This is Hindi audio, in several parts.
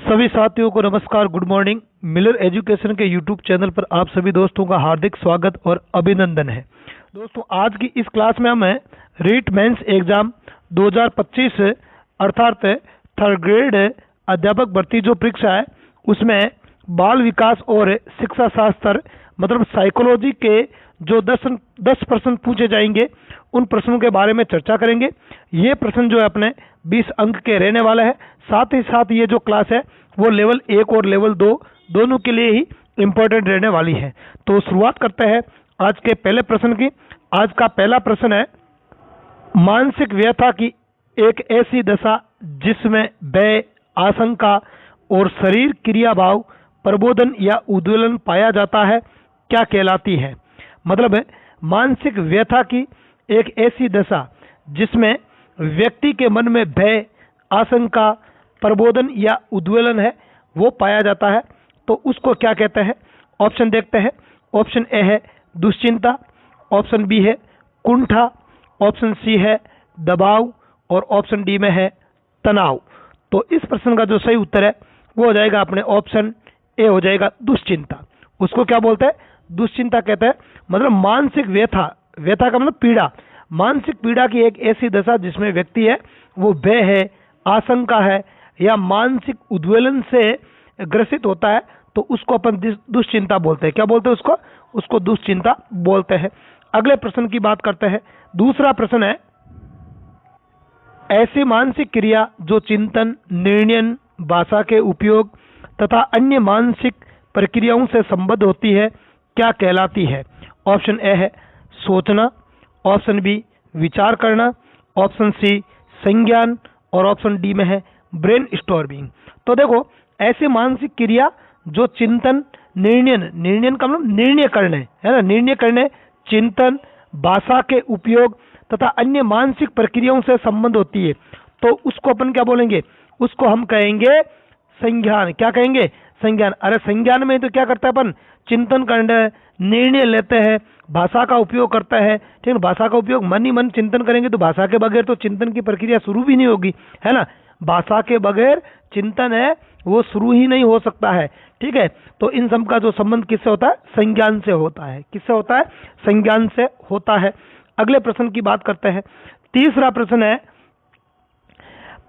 सभी साथियों को नमस्कार, गुड मॉर्निंग। मिलर एजुकेशन के यूट्यूब चैनल पर आप सभी दोस्तों का हार्दिक स्वागत और अभिनंदन है। दोस्तों, आज की इस क्लास में हमें रीट मेंस एग्जाम 2025 अर्थात थर्ड ग्रेड अध्यापक भर्ती जो परीक्षा है उसमें बाल विकास और शिक्षा शास्त्र मतलब साइकोलॉजी के जो 10 प्रश्न पूछे जाएंगे उन प्रश्नों के बारे में चर्चा करेंगे। ये प्रश्न जो है अपने 20 अंक के रहने वाला है। साथ ही साथ ये जो क्लास है वो लेवल 1 और लेवल 2 दोनों के लिए ही इम्पोर्टेंट रहने वाली है। तो शुरुआत करते हैं आज के पहले प्रश्न की। आज का पहला प्रश्न है, मानसिक व्यथा की एक ऐसी दशा जिसमें भय, आशंका और शरीर क्रियाभाव, प्रबोधन या उद्वेलन पाया जाता है, क्या कहलाती है? मतलब है मानसिक व्यथा की एक ऐसी दशा जिसमें व्यक्ति के मन में भय, आशंका, प्रबोधन या उद्वेलन है वो पाया जाता है, तो उसको क्या कहते हैं? ऑप्शन देखते हैं। ऑप्शन ए है दुश्चिंता, ऑप्शन बी है कुंठा, ऑप्शन सी है दबाव और ऑप्शन डी में है तनाव। तो इस प्रश्न का जो सही उत्तर है वो हो जाएगा अपने ऑप्शन ए हो जाएगा दुश्चिंता। उसको क्या बोलते हैं? दुश्चिंता कहते हैं। मतलब मानसिक व्यथा, व्यथा का मतलब पीड़ा, मानसिक पीड़ा की एक ऐसी दशा जिसमें व्यक्ति है वो भय है, आशंका है या मानसिक उद्वेलन से ग्रसित होता है, तो उसको अपन दुश्चिंता बोलते हैं। क्या बोलते हैं उसको? उसको दुश्चिंता बोलते हैं। अगले प्रश्न की बात करते हैं। दूसरा प्रश्न है, ऐसी मानसिक क्रिया जो चिंतन, निर्णय, भाषा के उपयोग तथा अन्य मानसिक प्रक्रियाओं से संबद्ध होती है, क्या कहलाती है? ऑप्शन ए है सोचना, ऑप्शन बी विचार करना, ऑप्शन सी संज्ञान और ऑप्शन डी में है ब्रेन स्टॉर्मिंग। तो देखो, ऐसी मानसिक क्रिया जो चिंतन, निर्णय का मतलब निर्णय करने है ना, निर्णय करने, चिंतन, भाषा के उपयोग तथा अन्य मानसिक प्रक्रियाओं से संबंध होती है, तो उसको अपन क्या बोलेंगे? उसको हम कहेंगे संज्ञान। क्या कहेंगे? संज्ञान। अरे संज्ञान में तो क्या करता है अपन? चिंतन करते हैं, निर्णय लेते हैं, भाषा का उपयोग करता है। ठीक है, भाषा का उपयोग मन ही मन चिंतन करेंगे तो भाषा के बगैर तो चिंतन की प्रक्रिया शुरू भी नहीं होगी, है ना। भाषा के बगैर चिंतन है वो शुरू ही नहीं हो सकता है। ठीक है, तो इन सब का जो संबंध किससे होता है? संज्ञान से होता है। किससे होता है? संज्ञान से होता है। अगले प्रश्न की बात करते हैं। तीसरा प्रश्न है,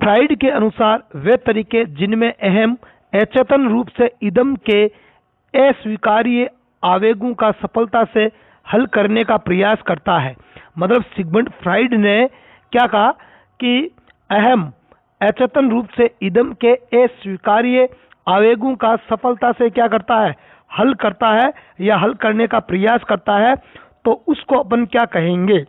फ्राइड के अनुसार वे तरीके जिनमें अहम अचेतन रूप से इदम के अस्वीकार्य आवेगों का सफलता से हल करने का प्रयास करता है। मतलब सिगमंड फ्राइड ने क्या कहा कि अहम अचेतन रूप से इदम के अस्वीकार्य आवेगों का सफलता से क्या करता है? हल करता है या हल करने का प्रयास करता है, तो उसको अपन क्या कहेंगे?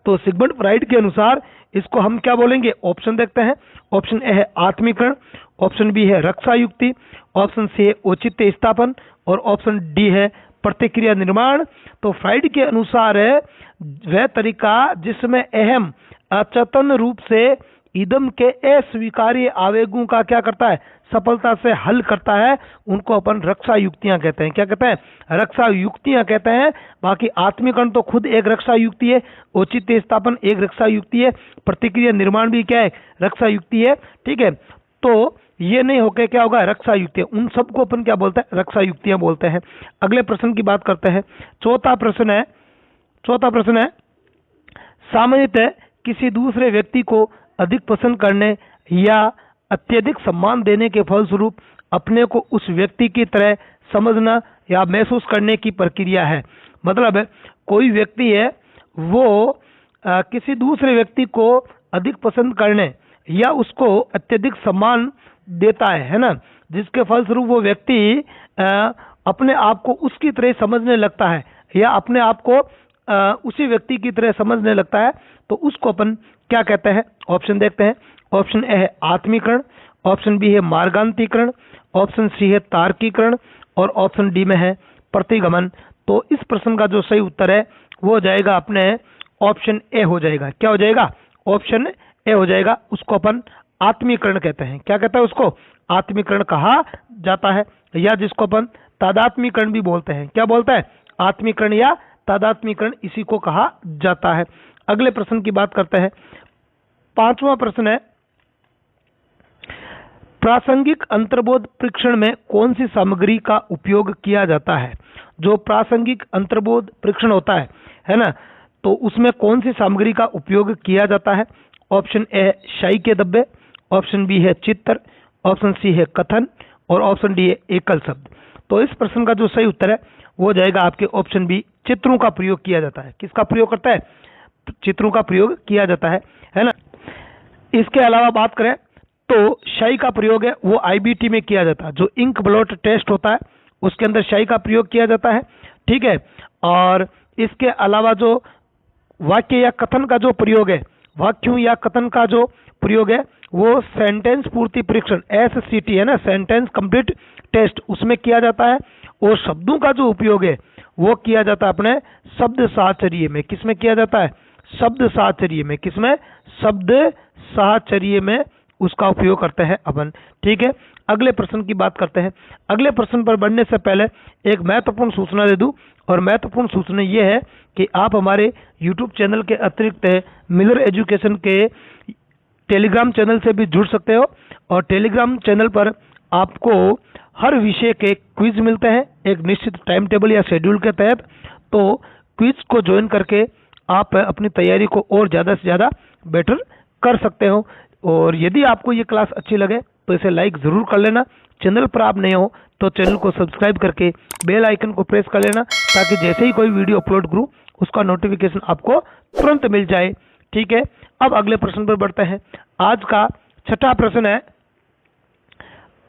तो सिगमंड फ्राइड के अनुसार इसको हम क्या बोलेंगे? ऑप्शन देखते हैं। ऑप्शन ए है आत्मीकरण, ऑप्शन बी है रक्षा युक्ति, ऑप्शन सी है औचित्य स्थापन और ऑप्शन डी है प्रतिक्रिया निर्माण। तो फ्राइड के अनुसार है वह तरीका जिसमें अहम अचेतन रूप से इदम के अस्वीकार्य आवेगों का क्या करता है? सफलता से हल करता है, उनको अपन रक्षा युक्तियां कहते हैं। क्या कहते हैं? रक्षा युक्तियां कहते हैं। बाकी आत्मीकरण तो खुद एक रक्षा युक्ति है, औचित्य स्थापन एक रक्षा युक्ति है, प्रतिक्रिया निर्माण भी क्या है? रक्षा युक्ति है। ठीक है, तो ये नहीं होके क्या होगा? रक्षा युक्तियां। उन सबको अपन क्या बोलते हैं? रक्षा युक्तियां बोलते हैं। अगले प्रश्न की बात करते हैं। चौथा प्रश्न है, सामान्यतः किसी दूसरे व्यक्ति को अधिक पसंद करने या अत्यधिक सम्मान देने के फलस्वरूप अपने को उस व्यक्ति की तरह समझना या महसूस करने की प्रक्रिया है। मतलब है कोई व्यक्ति है वो किसी दूसरे व्यक्ति को अधिक पसंद करने या उसको अत्यधिक सम्मान देता है ना, जिसके फलस्वरूप वो व्यक्ति अपने आप को उसकी तरह समझने लगता है या अपने आप को उसी व्यक्ति की तरह समझने लगता है, तो उसको अपन क्या कहते हैं? ऑप्शन देखते हैं। ऑप्शन ए है आत्मीकरण, ऑप्शन बी है मार्गांतीकरण, ऑप्शन सी है तार्कीकरण और ऑप्शन डी में है प्रतिगमन। तो इस प्रश्न का जो सही उत्तर है वो हो जाएगा अपने ऑप्शन ए हो जाएगा। क्या हो जाएगा? ऑप्शन ए हो जाएगा। उसको अपन आत्मीकरण कहते हैं। क्या कहता है? उसको आत्मीकरण कहा जाता है, या जिसको अपन तादात्मीकरण भी बोलते हैं। क्या बोलते हैं? आत्मीकरण या तादात्मीकरण, इसी को कहा जाता है। अगले प्रश्न की बात करते हैं। पांचवा प्रश्न है, प्रासंगिक अंतर्बोध परीक्षण में कौन सी सामग्री का उपयोग किया जाता है? जो प्रासंगिक अंतर्बोध परीक्षण होता है ना, तो उसमें कौन सी सामग्री का उपयोग किया जाता है? ऑप्शन ए शाई के धब्बे, ऑप्शन बी है चित्र, ऑप्शन सी है कथन और ऑप्शन डी है एकल शब्द। तो इस प्रश्न का जो सही उत्तर है वो जाएगा आपके ऑप्शन बी, चित्रों का प्रयोग किया जाता है। किसका प्रयोग करता है? चित्रों का प्रयोग किया जाता है ना। इसके अलावा बात करें तो शाई का प्रयोग है वो आईबीटी में किया जाता है। जो इंक ब्लॉट टेस्ट होता है उसके अंदर शाई का प्रयोग किया जाता है, ठीक है। और इसके अलावा जो वाक्य या कथन का जो प्रयोग है, वाक्यों या कथन का जो प्रयोग है वो सेंटेंस पूर्ति परीक्षण SCT है ना, सेंटेंस कंप्लीट टेस्ट, उसमें किया जाता है। और शब्दों का जो उपयोग है वो किया जाता है अपने शब्द साहचर्य में। किसमें किया जाता है? शब्द साहचर्य में। किसमें? शब्द साहचर्य में उसका उपयोग करते हैं अपन, ठीक है। अगले प्रश्न की बात करते हैं। अगले प्रश्न पर बढ़ने से पहले एक महत्वपूर्ण सूचना दे दूं, और महत्वपूर्ण सूचना ये है कि आप हमारे YouTube चैनल के अतिरिक्त मिलर एजुकेशन के टेलीग्राम चैनल से भी जुड़ सकते हो। और टेलीग्राम चैनल पर आपको हर विषय के क्विज मिलते हैं एक निश्चित टाइम टेबल या शेड्यूल के तहत। तो क्विज को ज्वाइन करके आप अपनी तैयारी को और ज़्यादा से ज़्यादा बेटर कर सकते हो। और यदि आपको ये क्लास अच्छी लगे तो इसे लाइक ज़रूर कर लेना। चैनल पर आप नए हो तो चैनल को सब्सक्राइब करके बेल आइकन को प्रेस कर लेना, ताकि जैसे ही कोई वीडियो अपलोड करूँ उसका नोटिफिकेशन आपको तुरंत मिल जाए, ठीक है। अब अगले प्रश्न पर बढ़ते हैं। आज का छठा प्रश्न है,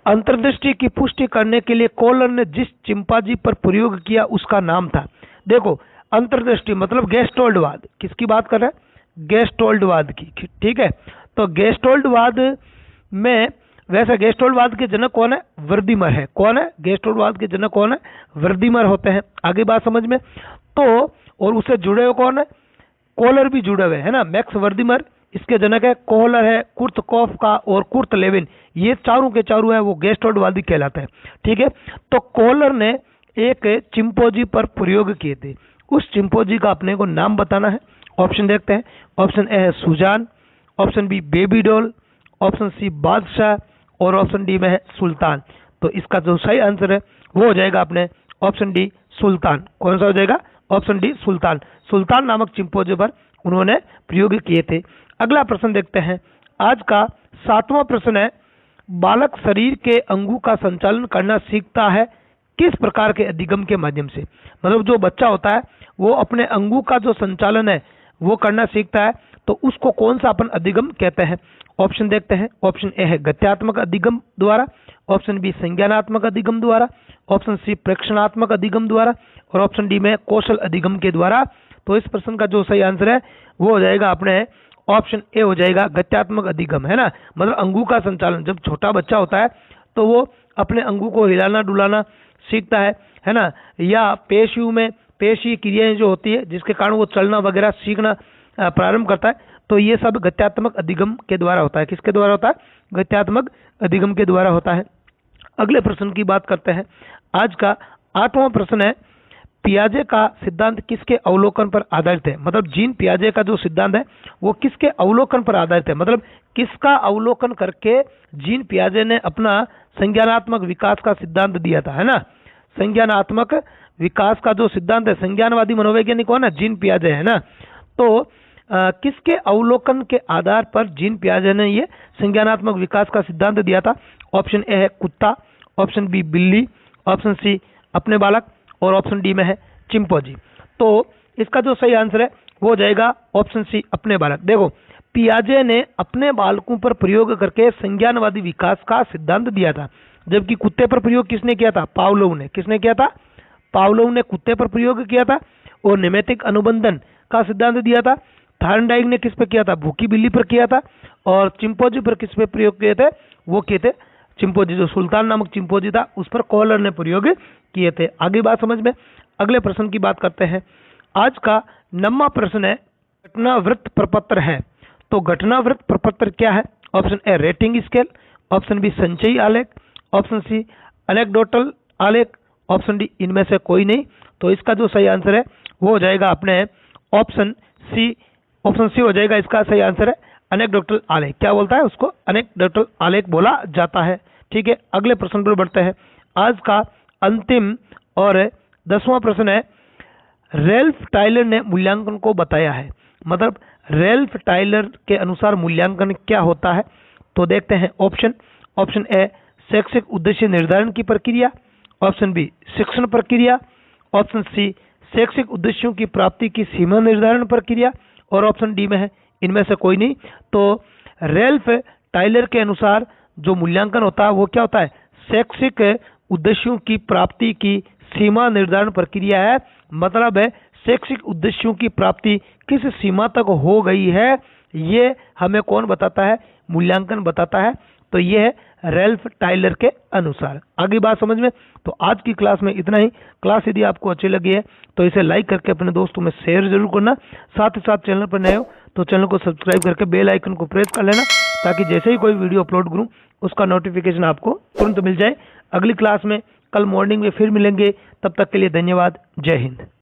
अंतर्दृष्टि की पुष्टि करने के लिए कॉलर ने जिस चिंपांजी पर प्रयोग किया उसका नाम था। देखो, अंतर्दृष्टि मतलब गेस्टोल्डवाद। किसकी बात कर रहे हैं? गेस्टोल्डवाद की, ठीक है। तो गेस्टोल्डवाद में, वैसे गेस्टोल्डवाद के जनक कौन है? वर्दीमर है। कौन है? गेस्टोल्डवाद के जनक कौन है? वर्दीमर होते हैं। आगे बात समझ में। तो और उससे जुड़े हुए कौन है? कोहलर भी जुड़े हुए है ना। मैक्स वर्दीमर इसके जनक है, कोहलर है, कुर्ट कोफका और कुर्ट लेविन, ये चारों के चारों है वो गेस्टोल्डवादी कहलाते हैं, ठीक है। तो कोहलर ने एक चिंपोजी पर प्रयोग किए थे। उस चिंपोजी का अपने को नाम बताना है। ऑप्शन देखते हैं। ऑप्शन ए है Sujan, option b baby doll, option c Badshah और ऑप्शन डी में है सुल्तान। तो इसका जो सही आंसर है वो हो जाएगा अपने ऑप्शन डी सुल्तान। कौन सा हो जाएगा? ऑप्शन डी सुल्तान। सुल्तान नामक चिंपोजी पर उन्होंने प्रयोग किए थे। अगला प्रश्न देखते हैं। आज का सातवां प्रश्न है, बालक शरीर के अंगों का संचालन करना सीखता है किस प्रकार के अधिगम के माध्यम से? मतलब जो बच्चा होता है वो अपने अंगों का जो संचालन है वो करना सीखता है, तो उसको कौन सा अपन अधिगम कहते हैं? ऑप्शन देखते हैं। ऑप्शन ए है गत्यात्मक अधिगम द्वारा, ऑप्शन बी संज्ञानात्मक अधिगम द्वारा, ऑप्शन सी प्रेक्षणात्मक अधिगम द्वारा और ऑप्शन डी में कौशल अधिगम के द्वारा। तो इस प्रश्न का जो सही आंसर है वो हो जाएगा अपने ऑप्शन ए हो जाएगा, गत्यात्मक अधिगम, है ना। मतलब अंगों का संचालन, जब छोटा बच्चा होता है तो वो अपने अंगों को हिलाना डुलाना सीखता है ना। या पेशियों में पेशी क्रियाएं जो होती है जिसके कारण वो चलना वगैरह सीखना प्रारंभ करता है, तो ये सब गत्यात्मक अधिगम के द्वारा होता है। किसके द्वारा होता है? गत्यात्मक अधिगम के द्वारा होता है। अगले प्रश्न की बात करते हैं। आज का आठवां प्रश्न है, पियाजे का सिद्धांत किसके अवलोकन पर आधारित है? मतलब जीन पियाजे का जो सिद्धांत है वो किसके अवलोकन पर आधारित है? मतलब किसका अवलोकन करके जीन पियाजे ने अपना संज्ञानात्मक विकास का सिद्धांत दिया था, है ना। संज्ञानात्मक विकास का जो सिद्धांत है, संज्ञानवादी मनोवैज्ञानिक कौन है? जीन पियाजे, है ना। तो किसके अवलोकन के आधार पर जीन पियाजे ने ये संज्ञानात्मक विकास का सिद्धांत दिया था? ऑप्शन ए है कुत्ता, ऑप्शन बी बिल्ली, ऑप्शन सी अपने बालक और ऑप्शन डी में है चिंपोजी। तो इसका जो सही आंसर है वो हो जाएगा ऑप्शन सी अपने बालक। देखो, पियाजे ने अपने बालकों पर प्रयोग करके संज्ञानवादी विकास का सिद्धांत दिया था, जबकि कुत्ते पर प्रयोग किसने किया था? पावलोव ने। किसने किया था? पावलोव ने कुत्ते पर प्रयोग किया था और निमेटिक अनुबंधन का सिद्धांत दिया था। थार्नडाइक ने किस पर किया था? भूखी बिल्ली पर किया था। और चिंपोजी पर किस पे प्रयोग किए थे? वो किए थे चिंपोजी, जो सुल्तान नामक चिंपोजी था उस पर कोहलर ने प्रयोग किए थे। आगे बात समझ में। अगले प्रश्न की बात करते हैं। आज का 9वां प्रश्न है, घटनावृत्त प्रपत्र है। तो घटनावृत्त प्रपत्र क्या है? Option a rating scale, option b संचयी आलेख, ऑप्शन सी एनेक्डोटल आलेख, ऑप्शन डी इनमें से कोई नहीं। तो इसका जो सही आंसर है वो हो जाएगा अपने ऑप्शन सी। ऑप्शन सी हो जाएगा इसका सही आंसर है एनेक्डोटल आलेख। क्या बोलता है उसको? एनेक्डोटल आलेख बोला जाता है। ठीक है, अगले प्रश्न पर बढ़ते हैं। आज का अंतिम और 10वां प्रश्न है, रेल्फ टाइलर ने मूल्यांकन को बताया है। मतलब रेल्फ टाइलर के अनुसार मूल्यांकन क्या होता है? तो देखते हैं ऑप्शन। ऑप्शन ए शैक्षिक उद्देश्य निर्धारण की प्रक्रिया, ऑप्शन बी शिक्षण प्रक्रिया, ऑप्शन सी शैक्षिक उद्देश्यों की प्राप्ति की सीमा निर्धारण प्रक्रिया, और ऑप्शन डी में है इनमें से कोई नहीं। तो रेल्फ टाइलर के अनुसार जो मूल्यांकन होता है वो क्या होता है? शैक्षिक उद्देश्यों की प्राप्ति की सीमा निर्धारण प्रक्रिया है। मतलब है शैक्षिक उद्देश्यों की प्राप्ति किस सीमा तक हो गई है, ये हमें कौन बताता है? मूल्यांकन बताता है। तो ये है रेल्फ टाइलर के अनुसार। आगे बात समझ में? तो आज की क्लास में इतना ही। क्लास यदि आपको अच्छी लगी है तो इसे लाइक करके अपने दोस्तों में शेयर जरूर करना। साथ ही साथ चैनल पर नए हो तो चैनल को सब्सक्राइब करके बेल आइकन को प्रेस कर लेना, ताकि जैसे ही कोई वीडियो अपलोड करूं उसका नोटिफिकेशन आपको तुरंत मिल जाए। अगली क्लास में कल मॉर्निंग में फिर मिलेंगे। तब तक के लिए धन्यवाद। जय हिंद।